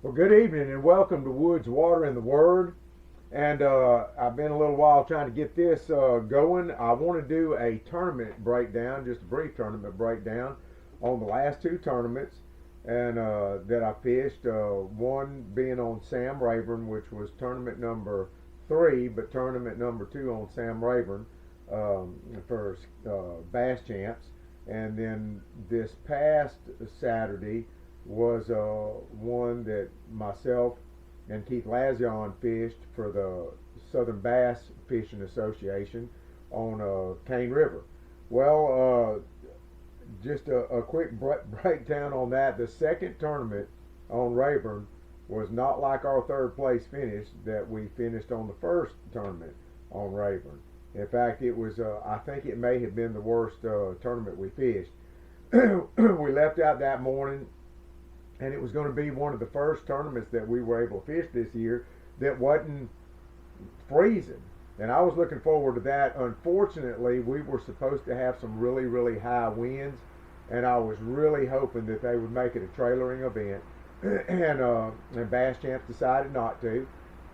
Well, good evening and welcome to Woods, Water, and the Word. And I've been a little while trying to get this going. I want to do a tournament breakdown, just a brief tournament breakdown on the last two tournaments and that I fished. One being on Sam Rayburn, which was tournament number three, but tournament number two on Sam Rayburn for Bass Champs. And then this past Saturday was one that myself and Keith Lazion fished for the Southern Bass Fishing Association on Cane River. Well, just a quick breakdown on that. The second tournament on Rayburn was not like our third place finish that we finished on the first tournament on Rayburn. In fact, it was I think it may have been the worst tournament we fished. We left out that morning, and it was going to be one of the first tournaments that we were able to fish this year that wasn't freezing. And I was looking forward to that. Unfortunately, we were supposed to have some really, really high winds, and I was really hoping that they would make it a trailering event. And Bass Champs decided not to,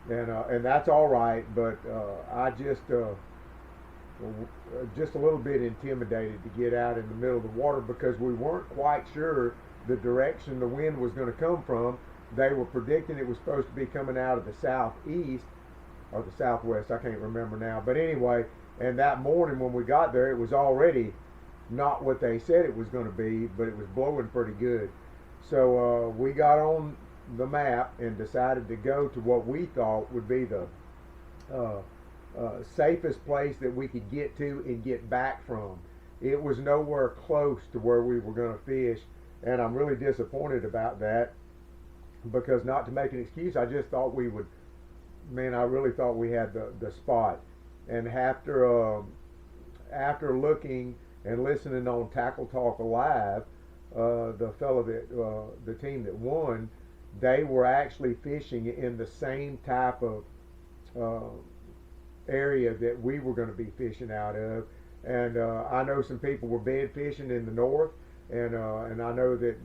and that's all right. But I just a little bit intimidated to get out in the middle of the water because we weren't quite sure the direction the wind was going to come from. They were predicting it was supposed to be coming out of the southeast or the southwest. I can't remember now. But anyway, and that morning when we got there, it was already not what they said it was going to be, but it was blowing pretty good. So we got on the map and decided to go to what we thought would be the safest place that we could get to and get back from. It was nowhere close to where we were going to fish, and I'm really disappointed about that because, not to make an excuse, I just thought we would, man, I really thought we had the spot. And after looking and listening on Tackle Talk Live, the fellow that the team that won, they were actually fishing in the same type of area that we were going to be fishing out of. And I know some people were bed fishing in the north, and I know that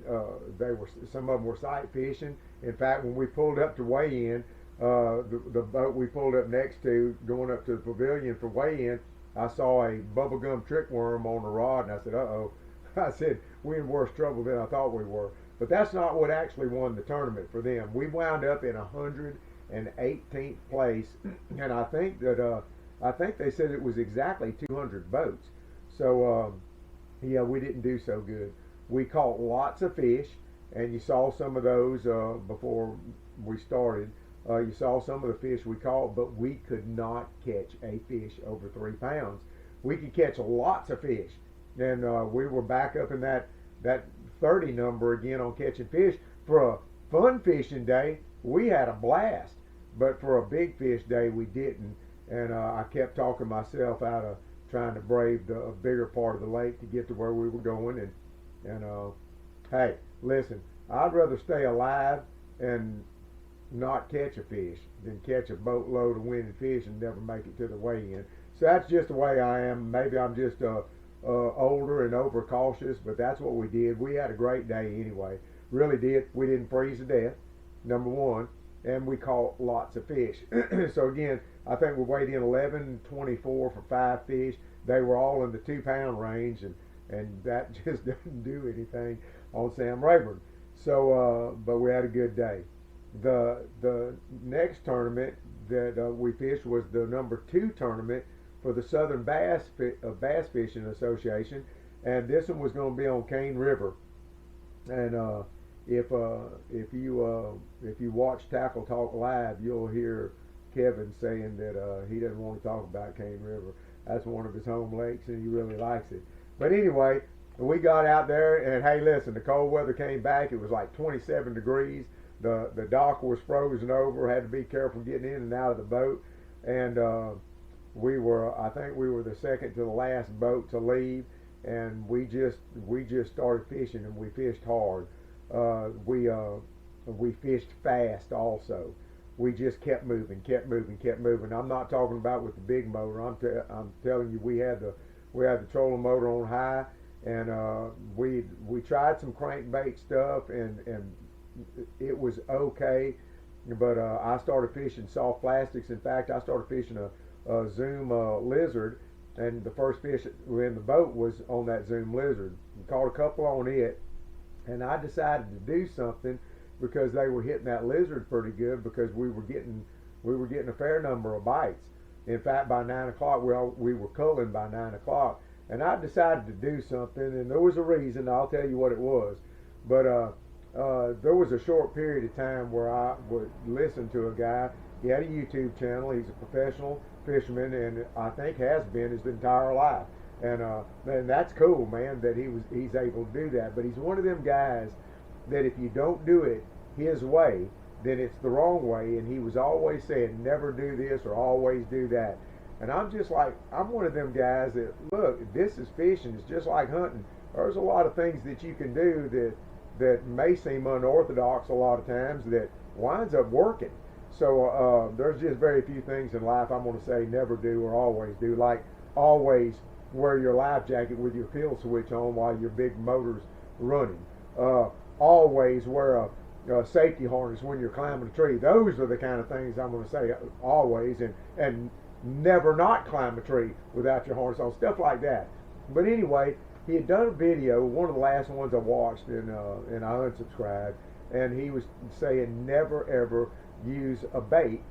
some of them were sight fishing. In fact, when we pulled up to weigh in, the boat we pulled up next to, going up to the pavilion for weigh in, I saw a bubblegum trick worm on the rod, and I said, "Uh-oh." I said, "We're in worse trouble than I thought we were." But that's not what actually won the tournament for them. We wound up in 118th place, and I think they said it was exactly 200 boats. So yeah, we didn't do so good. We caught lots of fish, and you saw some of those before we started. You saw some of the fish we caught, but we could not catch a fish over 3 pounds. We could catch lots of fish, and we were back up in that 30 number again on catching fish. For a fun fishing day, we had a blast, but for a big fish day, we didn't. And I kept talking myself out of trying to brave the bigger part of the lake to get to where we were going. And hey, listen, I'd rather stay alive and not catch a fish than catch a boatload of winning fish and never make it to the weigh-in. So that's just the way I am. Maybe I'm just older and overcautious, but that's what we did. We had a great day anyway. Really did. We didn't freeze to death, number one, and we caught lots of fish. So again, I think we weighed in 11.24 for 5 fish. They were all in the 2 pound range, and that just doesn't do anything on Sam Rayburn. So, but we had a good day. The next tournament that we fished was the number 2 tournament for the Southern Bass Fishing Association, and this one was going to be on Cane River. And if you watch Tackle Talk Live, you'll hear Kevin saying that he doesn't want to talk about Cane River. That's one of his home lakes, and he really likes it. But anyway, we got out there, and hey, listen, the cold weather came back. It was like 27 degrees. The dock was frozen over. Had to be careful getting in and out of the boat. And I think we were the second to the last boat to leave, and we just started fishing, and we fished hard. We fished fast also. We just kept moving. I'm not talking about with the big motor. I'm telling you, we had the trolling motor on high, and we tried some crankbait stuff, and it was okay. But I started fishing soft plastics. In fact, I started fishing a Zoom lizard, and the first fish in the boat was on that Zoom lizard. Caught a couple on it, and I decided to do something because they were hitting that lizard pretty good because we were getting a fair number of bites. In fact, by 9 o'clock, we were culling by 9 o'clock, and I decided to do something, and there was a reason. I'll tell you what it was, but there was a short period of time where I would listen to a guy. He had a YouTube channel. He's a professional fisherman, and I think has been his entire life. And that's cool, man, that he's able to do that. But he's one of them guys that if you don't do it his way, then it's the wrong way. And he was always saying, never do this or always do that. And I'm just like, I'm one of them guys that, look, this is fishing. It's just like hunting. There's a lot of things that you can do that may seem unorthodox a lot of times that winds up working. So there's just very few things in life I'm going to say never do or always do. Like always wear your life jacket with your kill switch on while your big motor's running. Always wear a safety harness when you're climbing a tree. Those are the kind of things I'm going to say always, and never not climb a tree without your harness on, stuff like that. But anyway, he had done a video, one of the last ones I watched, and I unsubscribed, and he was saying never ever use a bait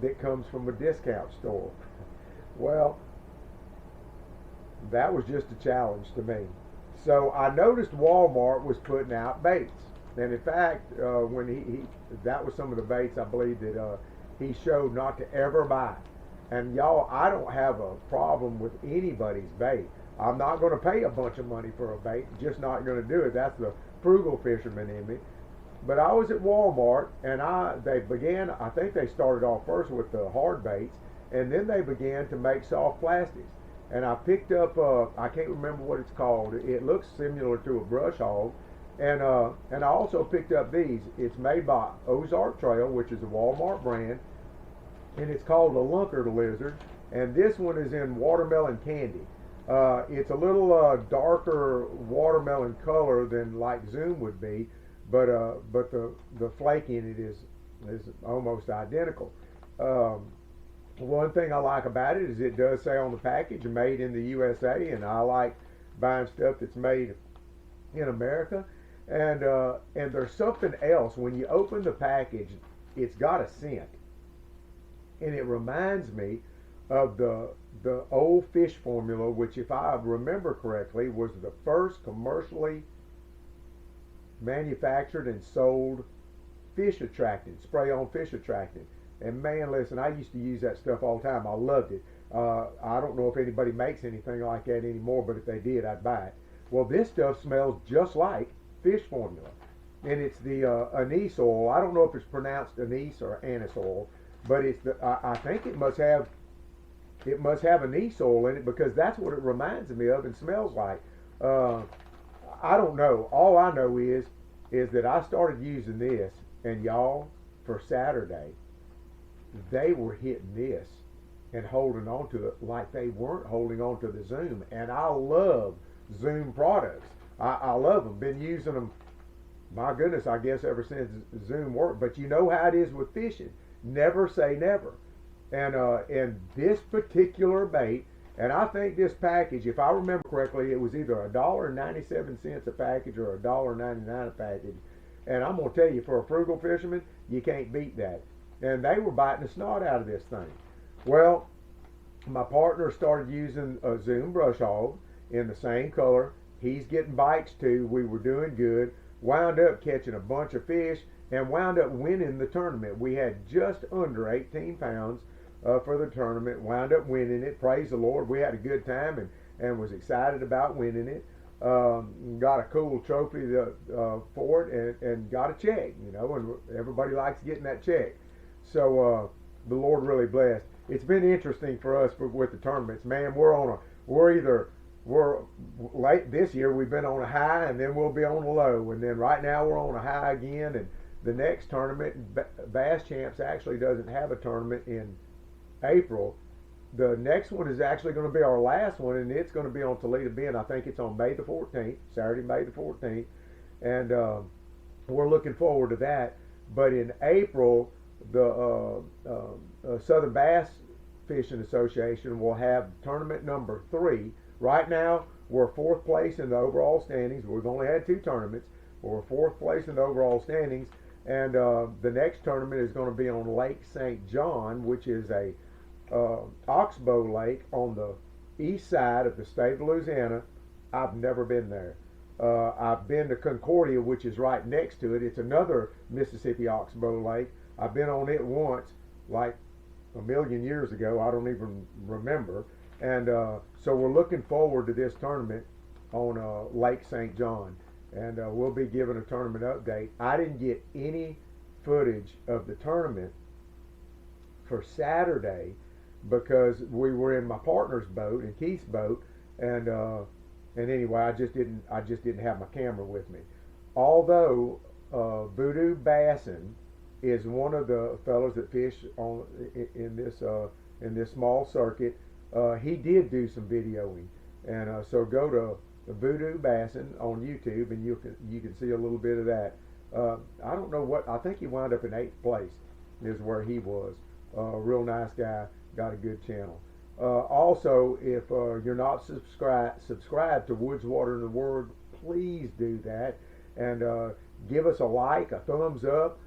that comes from a discount store. Well, that was just a challenge to me. So I noticed Walmart was putting out baits, and in fact, when he that was some of the baits I believe that he showed not to ever buy. And y'all, I don't have a problem with anybody's bait. I'm not going to pay a bunch of money for a bait, just not going to do it. That's the frugal fisherman in me. But I was at Walmart, and I think they started off first with the hard baits, and then they began to make soft plastics. And I picked up, I can't remember what it's called. It looks similar to a brush hog. And I also picked up these. It's made by Ozark Trail, which is a Walmart brand, and it's called a Lunker lizard. And this one is in watermelon candy. It's a little darker watermelon color than like Zoom would be, but the flake in it is almost identical. One thing I like about it is it does say on the package made in the USA, and I like buying stuff that's made in America. And there's something else when you open the package, it's got a scent, and it reminds me of the old fish formula, which, if I remember correctly, was the first commercially manufactured and sold fish attractant, spray-on fish attractant. And man, listen, I used to use that stuff all the time. I loved it. I don't know if anybody makes anything like that anymore, but if they did, I'd buy it. Well, this stuff smells just like fish formula, and it's the anise oil. I don't know if it's pronounced anise or anise oil, but it's I think it must have anise oil in it, because that's what it reminds me of and smells like. I don't know. All I know is that I started using this, and y'all, for Saturday, they were hitting this and holding on to it like they weren't holding on to the Zoom. And I love Zoom products. I love them. Been using them, my goodness, I guess ever since Zoom worked. But you know how it is with fishing. Never say never. And this particular bait, and I think this package, if I remember correctly, it was either $1.97 a package or $1.99 a package. And I'm going to tell you, for a frugal fisherman, you can't beat that. And they were biting the snot out of this thing. Well, my partner started using a Zoom brush hog in the same color. He's getting bites too. We were doing good. Wound up catching a bunch of fish and wound up winning the tournament. We had just under 18 pounds for the tournament. Wound up winning it. Praise the Lord. We had a good time and was excited about winning it. Got a cool trophy for it and got a check, and everybody likes getting that check. So the Lord really blessed. It's been interesting for us with the tournaments. Man, we're late this year. We've been on a high, and then we'll be on a low, and then right now we're on a high again. And the next tournament, Bass Champs actually doesn't have a tournament in April. The next one is actually going to be our last one, and it's going to be on Toledo Bend. I think it's on May the 14th, Saturday, May the 14th, and we're looking forward to that. But in April, the Southern Bass Fishing Association will have tournament number 3. Right now, we're 4th place in the overall standings. We've only had 2 tournaments. We're 4th place in the overall standings. And the next tournament is going to be on Lake St. John, which is a oxbow lake on the east side of the state of Louisiana. I've never been there. I've been to Concordia, which is right next to it. It's another Mississippi oxbow lake. I've been on it once, like a million years ago. I don't even remember. And so we're looking forward to this tournament on Lake St. John. And we'll be giving a tournament update. I didn't get any footage of the tournament for Saturday because we were in my partner's boat, in Keith's boat, and anyway, I just didn't have my camera with me. Although Voodoo Bassin is one of the fellows that fish on in this small circuit. He did do some videoing, and so go to the Voodoo Bassin on YouTube, and you can see a little bit of that. I don't know what, I think he wound up in 8th place is where he was. Real nice guy, got a good channel. Also, if you're not subscribed to Woods, Water, and the Word, please do that, and give us a like, a thumbs up.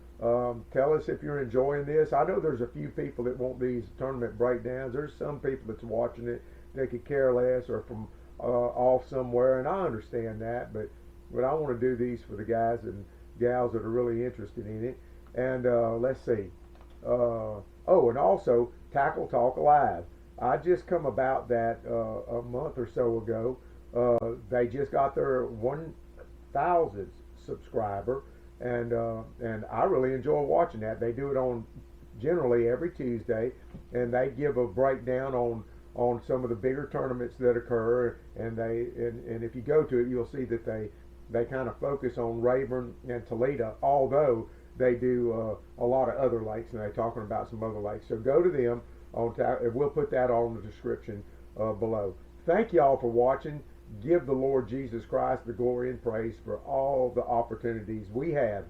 Tell us if you're enjoying this. I know there's a few people that want these tournament breakdowns. There's some people that's watching it, they could care less, or from off somewhere, and I understand that, but I want to do these for the guys and gals that are really interested in it. And let's see. Oh, and also Tackle Talk Live. I just come about that a month or so ago. They just got their 1,000th subscriber, and I really enjoy watching that. They do it on generally every Tuesday, and they give a breakdown on some of the bigger tournaments that occur, and if you go to it, you'll see that they kind of focus on Rayburn and Toledo, although they do a lot of other lakes, and they're talking about some other lakes. So go to them and we'll put that all in the description below. Thank y'all for watching. Give the Lord Jesus Christ the glory and praise for all the opportunities we have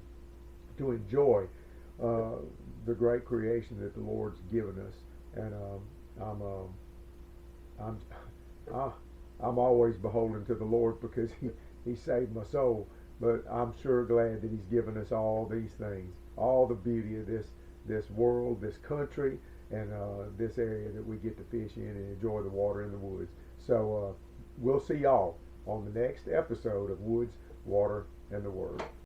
to enjoy the great creation that the Lord's given us. And I'm always beholden to the Lord because he saved my soul. But I'm sure glad that He's given us all these things, all the beauty of this world, this country, and this area that we get to fish in and enjoy the water in the woods. So we'll see y'all on the next episode of Woods, Water, and the Word.